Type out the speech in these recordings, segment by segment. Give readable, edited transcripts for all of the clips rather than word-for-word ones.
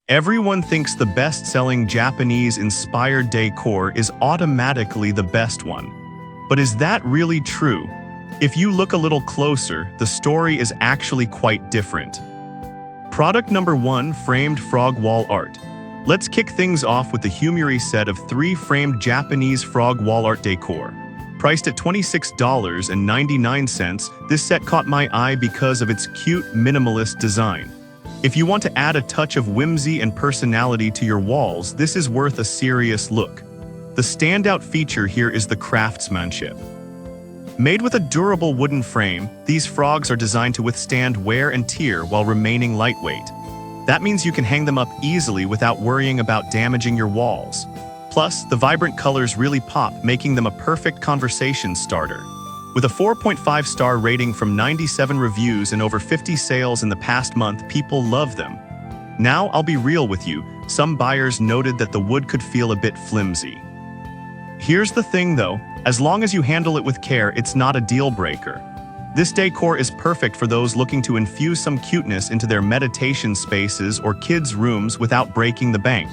Everyone thinks the best-selling Japanese-inspired decor is automatically the best one. But is that really true? If you look a little closer, the story is actually quite different. Product number 1, framed frog wall art. Let's kick things off with the humorous set of 3 framed Japanese frog wall art decor. Priced at $26.99, this set caught my eye because of its cute, minimalist design. If you want to add a touch of whimsy and personality to your walls, this is worth a serious look. The standout feature here is the craftsmanship. Made with a durable wooden frame, these frogs are designed to withstand wear and tear while remaining lightweight. That means you can hang them up easily without worrying about damaging your walls. Plus, the vibrant colors really pop, making them a perfect conversation starter. With a 4.5-star rating from 97 reviews and over 50 sales in the past month, people love them. Now, I'll be real with you, some buyers noted that the wood could feel a bit flimsy. Here's the thing though, as long as you handle it with care, it's not a deal breaker. This decor is perfect for those looking to infuse some cuteness into their meditation spaces or kids' rooms without breaking the bank.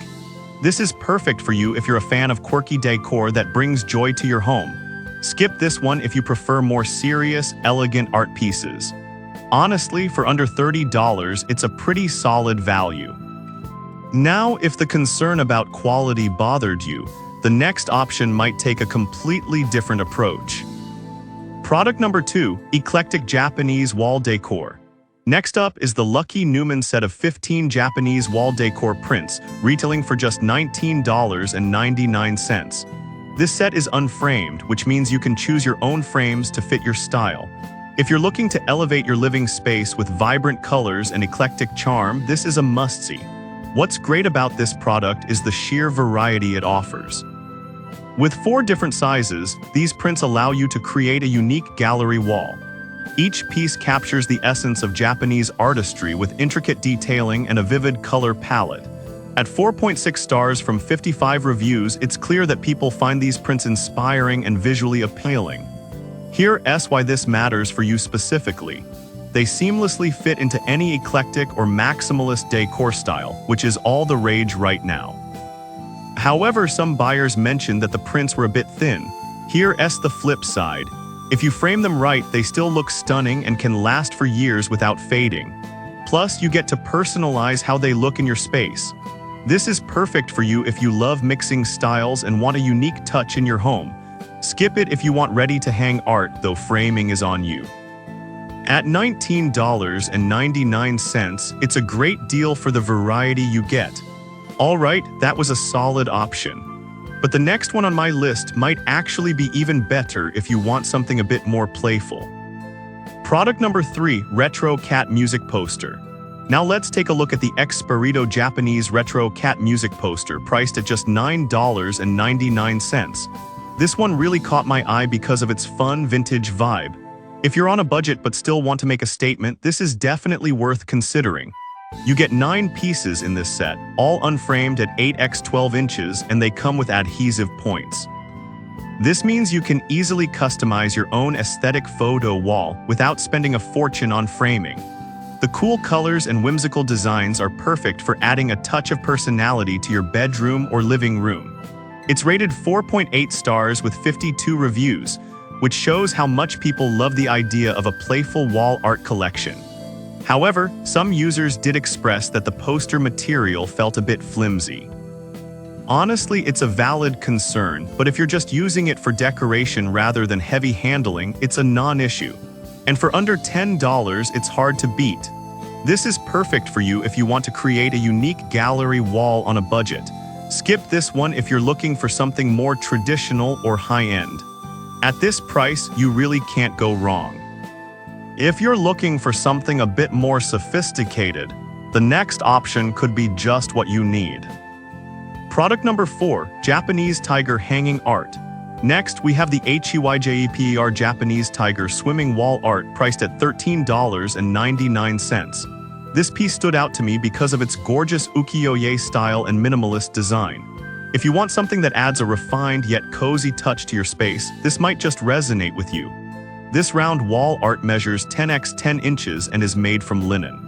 This is perfect for you if you're a fan of quirky decor that brings joy to your home. Skip this one if you prefer more serious, elegant art pieces. Honestly, for under $30, it's a pretty solid value. Now, if the concern about quality bothered you, the next option might take a completely different approach. Product number 2, eclectic Japanese wall decor. Next up is the Lucky Newman set of 15 Japanese wall decor prints, retailing for just $19.99. This set is unframed, which means you can choose your own frames to fit your style. If you're looking to elevate your living space with vibrant colors and eclectic charm, this is a must-see. What's great about this product is the sheer variety it offers. With 4 different sizes, these prints allow you to create a unique gallery wall. Each piece captures the essence of Japanese artistry with intricate detailing and a vivid color palette. At 4.6 stars from 55 reviews, it's clear that people find these prints inspiring and visually appealing. Here's why this matters for you specifically. They seamlessly fit into any eclectic or maximalist decor style, which is all the rage right now. However, some buyers mentioned that the prints were a bit thin. Here's the flip side. If you frame them right, they still look stunning and can last for years without fading. Plus, you get to personalize how they look in your space. This is perfect for you if you love mixing styles and want a unique touch in your home. Skip it if you want ready-to-hang art, though framing is on you. At $19.99, it's a great deal for the variety you get. Alright, that was a solid option. But the next one on my list might actually be even better if you want something a bit more playful. Product number 3, retro cat music poster. Now let's take a look at the Espirito Japanese retro cat music poster, priced at just $9.99. This one really caught my eye because of its fun vintage vibe. If you're on a budget but still want to make a statement, this is definitely worth considering. You get 9 pieces in this set, all unframed at 8x12 inches, and they come with adhesive points. This means you can easily customize your own aesthetic photo wall without spending a fortune on framing. The cool colors and whimsical designs are perfect for adding a touch of personality to your bedroom or living room. It's rated 4.8 stars with 52 reviews, which shows how much people love the idea of a playful wall art collection. However, some users did express that the poster material felt a bit flimsy. Honestly, it's a valid concern, but if you're just using it for decoration rather than heavy handling, it's a non-issue. And for under $10, it's hard to beat. This is perfect for you if you want to create a unique gallery wall on a budget. Skip this one if you're looking for something more traditional or high-end. At this price, you really can't go wrong. If you're looking for something a bit more sophisticated, the next option could be just what you need. Product number 4, Japanese Tiger Hanging Art. Next, we have the HEYJEPER Japanese Tiger Swimming Wall Art, priced at $13.99. This piece stood out to me because of its gorgeous ukiyo-e style and minimalist design. If you want something that adds a refined yet cozy touch to your space, this might just resonate with you. This round wall art measures 10x10 inches and is made from linen.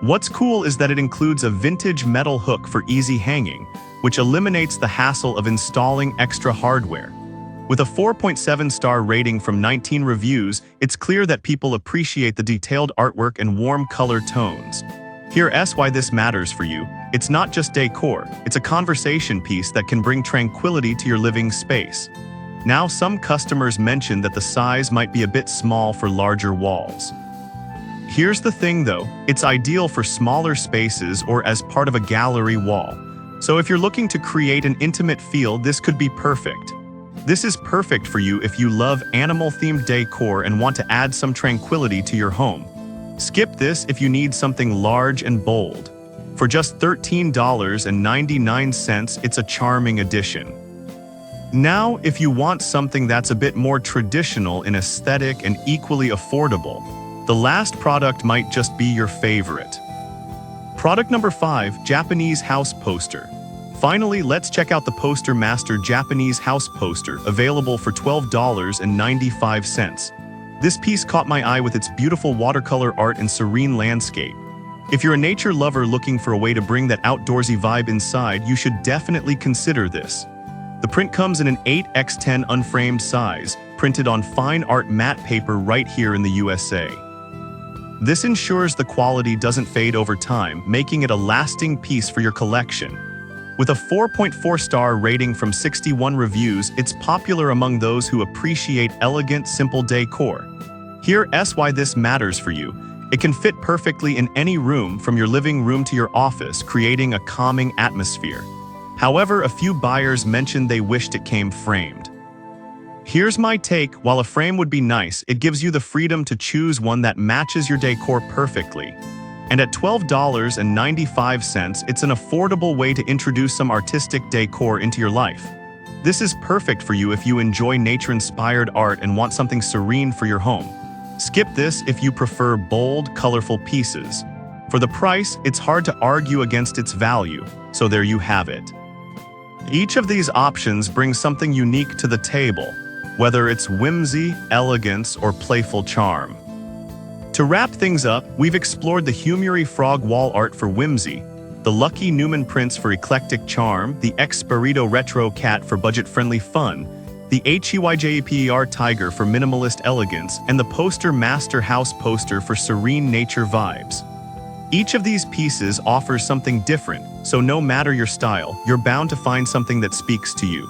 What's cool is that it includes a vintage metal hook for easy hanging, which eliminates the hassle of installing extra hardware. With a 4.7-star rating from 19 reviews, it's clear that people appreciate the detailed artwork and warm color tones. Here's why this matters for you. It's not just decor, it's a conversation piece that can bring tranquility to your living space. Now, some customers mention that the size might be a bit small for larger walls. Here's the thing though, it's ideal for smaller spaces or as part of a gallery wall. So if you're looking to create an intimate feel, this could be perfect. This is perfect for you if you love animal-themed decor and want to add some tranquility to your home. Skip this if you need something large and bold. For just $13.99, it's a charming addition. Now, if you want something that's a bit more traditional in aesthetic and equally affordable, the last product might just be your favorite. Product number 5, Japanese House Poster. Finally, let's check out the Poster Master Japanese House Poster, available for $12.95. This piece caught my eye with its beautiful watercolor art and serene landscape. If you're a nature lover looking for a way to bring that outdoorsy vibe inside, you should definitely consider this. The print comes in an 8x10 unframed size, printed on fine art matte paper right here in the USA. This ensures the quality doesn't fade over time, making it a lasting piece for your collection. With a 4.4-star rating from 61 reviews, it's popular among those who appreciate elegant, simple decor. Here's why this matters for you. It can fit perfectly in any room, from your living room to your office, creating a calming atmosphere. However, a few buyers mentioned they wished it came framed. Here's my take. While a frame would be nice, it gives you the freedom to choose one that matches your decor perfectly. And at $12.95, it's an affordable way to introduce some artistic decor into your life. This is perfect for you if you enjoy nature-inspired art and want something serene for your home. Skip this if you prefer bold, colorful pieces. For the price, it's hard to argue against its value, so there you have it. Each of these options brings something unique to the table, whether it's whimsy, elegance, or playful charm. To wrap things up, we've explored the Humuri Frog wall art for whimsy, the Lucky Newman prints for eclectic charm, the Expirito Retro Cat for budget-friendly fun, the HEYJPER Tiger for minimalist elegance, and the Poster Master House Poster for serene nature vibes. Each of these pieces offers something different, so no matter your style, you're bound to find something that speaks to you.